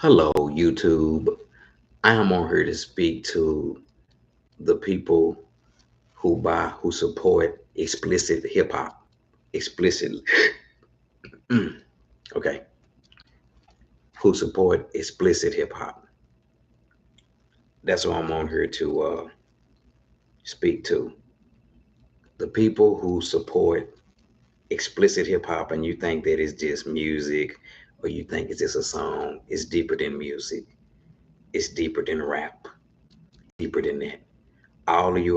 Hello, YouTube. I am on here to speak to the people who support explicit hip hop. Explicit, okay, who support explicit hip hop. That's what I'm on here to speak to. The people who support explicit hip hop, and you think that it's just music, or you think it's just a song. It's deeper than music. It's deeper than rap. Deeper than that. All of you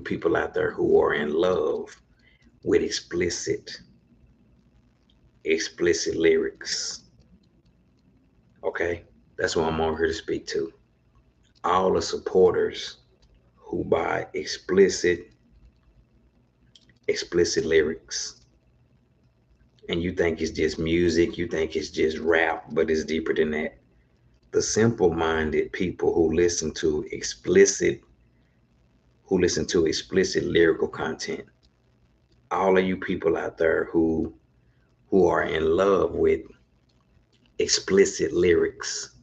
people out there who are in love with explicit lyrics. Okay, that's what I'm on here to speak to. All the supporters who buy explicit lyrics, and you think it's just music, you think it's just rap, but it's deeper than that. The simple-minded people who listen to explicit lyrical content. All of you people out there who are in love with explicit lyrics.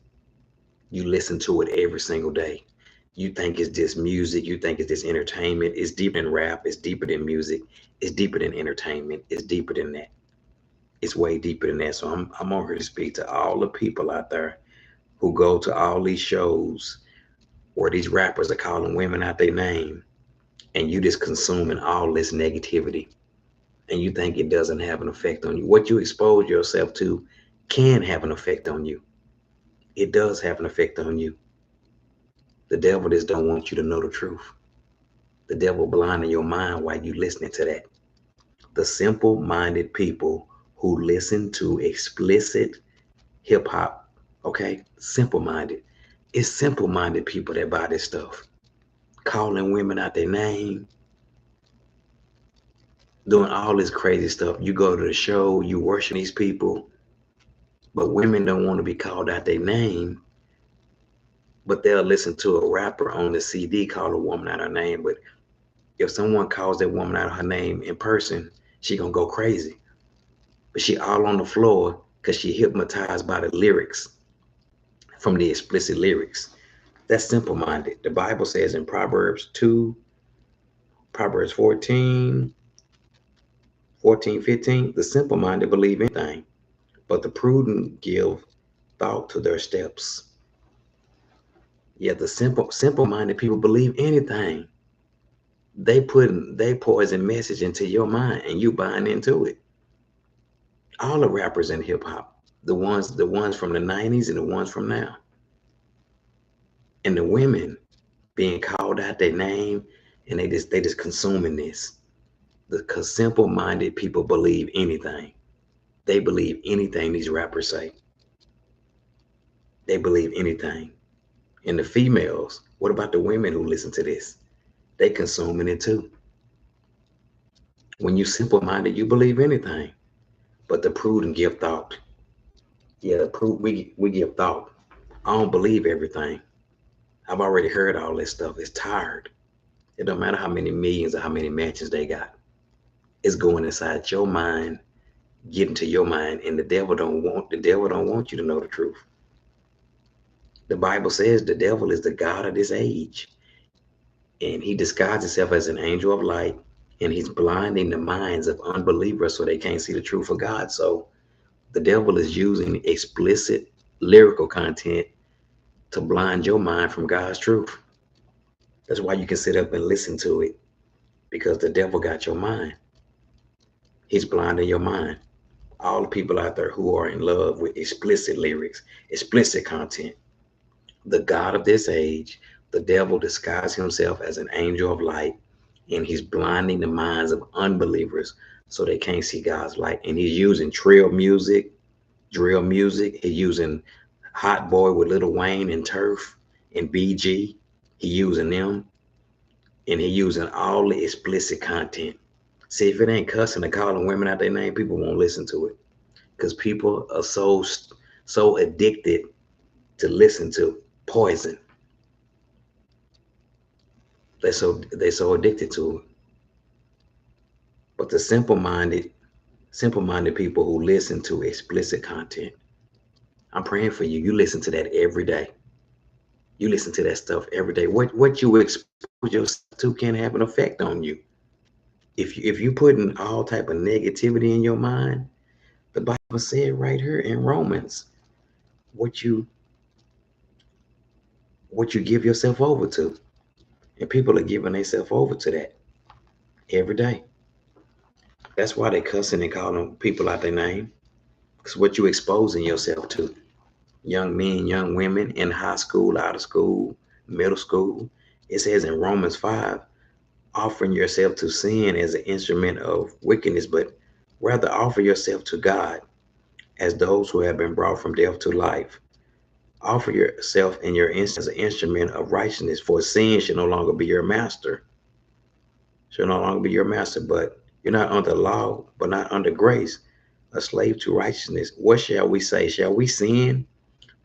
You listen to it every single day. You think it's just music. You think it's just entertainment. It's deeper than rap. It's deeper than music. It's deeper than entertainment. It's deeper than that. It's way deeper than that. So I'm on here to speak to all the people out there who go to all these shows where these rappers are calling women out their name, and you just consuming all this negativity, and you think it doesn't have an effect on you. What you expose yourself to can have an effect on you. It does have an effect on you. The devil just don't want you to know the truth. The devil blinding your mind while you listening to that. The simple-minded people who listen to explicit hip hop, okay? Simple-minded. It's simple-minded people that buy this stuff. Calling women out their name, doing all this crazy stuff. You go to the show, you worship these people, but women don't want to be called out their name, but they'll listen to a rapper on the CD call a woman out her name. But if someone calls that woman out her name in person, she gonna go crazy. But she all on the floor because she hypnotized by the lyrics, from the explicit lyrics. That's simple-minded. The Bible says in Proverbs 2, Proverbs 14, 15, the simple-minded believe anything, but the prudent give thought to their steps. Yeah, the simple-minded people believe anything. They poison message into your mind and you buying into it. All the rappers in hip hop, the ones from the 90s and the ones from now. And the women being called out their name, and they just consuming this. The simple-minded people believe anything. They believe anything these rappers say. They believe anything. And the females, what about the women who listen to this? They consuming it too. When you simple-minded, you believe anything. But the prudent give thought. Yeah, we give thought. I don't believe everything. I've already heard all this stuff. It's tired. It don't matter how many millions or how many mansions they got. It's going inside your mind, getting to your mind, and the devil don't want you to know the truth. The Bible says the devil is the god of this age, and he disguises himself as an angel of light, and he's blinding the minds of unbelievers so they can't see the truth of God. So the devil is using explicit lyrical content to blind your mind from God's truth. That's why you can sit up and listen to it, because the devil got your mind. He's blinding your mind. All the people out there who are in love with explicit lyrics, explicit content, the God of this age, the devil disguised himself as an angel of light, and he's blinding the minds of unbelievers so they can't see God's light. And he's using drill music. He's using Hot Boy with Lil Wayne and Turf and BG. He using them, and he using all the explicit content. See, if it ain't cussing and calling women out their name, people won't listen to it, because people are so addicted to listen to poison. They're so addicted to it. But the simple-minded people who listen to explicit content, I'm praying for you. You listen to that every day. You listen to that stuff every day. What you expose yourself to can have an effect on you. If you putting all type of negativity in your mind, the Bible said right here in Romans, what you what you give yourself over to. And people are giving themselves over to that every day. That's why they cussing and calling people out their name. Because what you exposing yourself to. Young men, young women in high school, out of school, middle school. It says in Romans 5, offering yourself to sin as an instrument of wickedness, but rather offer yourself to God as those who have been brought from death to life. Offer yourself in your instant as an instrument of righteousness, for sin shall no longer be your master. Shall no longer be your master, but you're not under law, but not under grace, a slave to righteousness. What shall we say? Shall we sin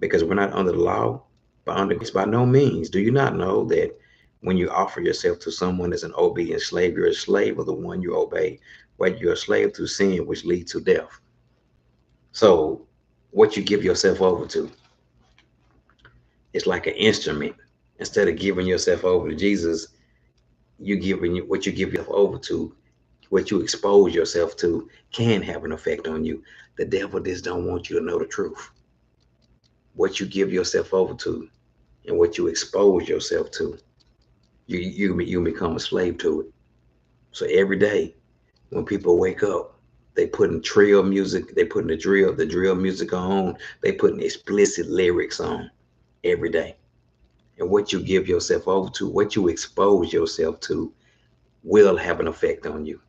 because we're not under the law, but under grace? By no means. Do you not know that when you offer yourself to someone as an obedient slave, you're a slave of the one you obey, but you're a slave to sin, which leads to death. So what you give yourself over to, it's like an instrument. Instead of giving yourself over to Jesus, what you give yourself over to, what you expose yourself to, can have an effect on you. The devil just don't want you to know the truth. What you give yourself over to and what you expose yourself to, you become a slave to it. So every day when people wake up, they putting trill music, they putting the drill music on, they putting explicit lyrics on every day. And what you give yourself over to, what you expose yourself to, will have an effect on you.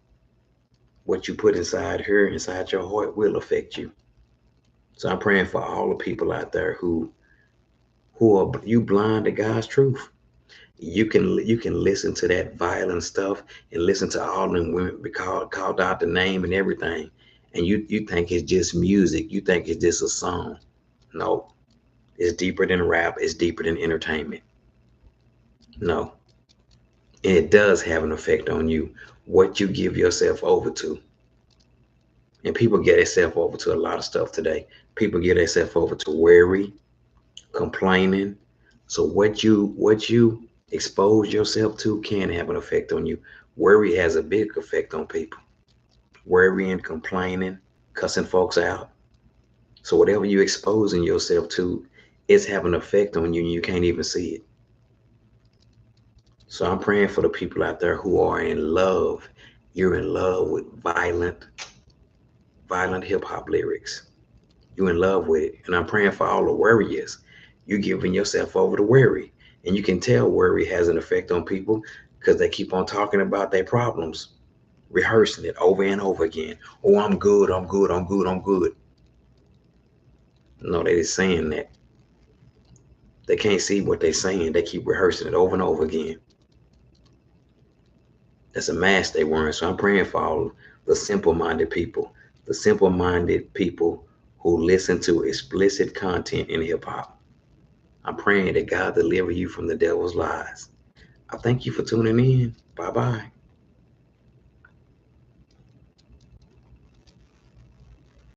What you put inside her, inside your heart, will affect you. So I'm praying for all the people out there who are you blind to God's truth. You can listen to that violent stuff and listen to all them women be called out the name and everything, and you think it's just music. You think it's just a song. No, it's deeper than rap. It's deeper than entertainment. No, and it does have an effect on you. What you give yourself over to, and people get themselves over to a lot of stuff today. People get themselves over to worry, complaining. So what you expose yourself to can have an effect on you. Worry has a big effect on people. Worrying, complaining, cussing folks out. So whatever you exposing yourself to, it's having an effect on you and you can't even see it. So I'm praying for the people out there who are in love. You're in love with violent hip hop lyrics. You in love with it. And I'm praying for all the worriers. You giving yourself over to worry. And you can tell worry has an effect on people because they keep on talking about their problems, rehearsing it over and over again. Oh, I'm good, I'm good, I'm good, I'm good. No, they just saying that. They can't see what they're saying. They keep rehearsing it over and over again. That's a mask they wearing. So I'm praying for all the simple-minded people, the simple-minded people who listen to explicit content in hip hop. I'm praying that God deliver you from the devil's lies. I thank you for tuning in. Bye bye.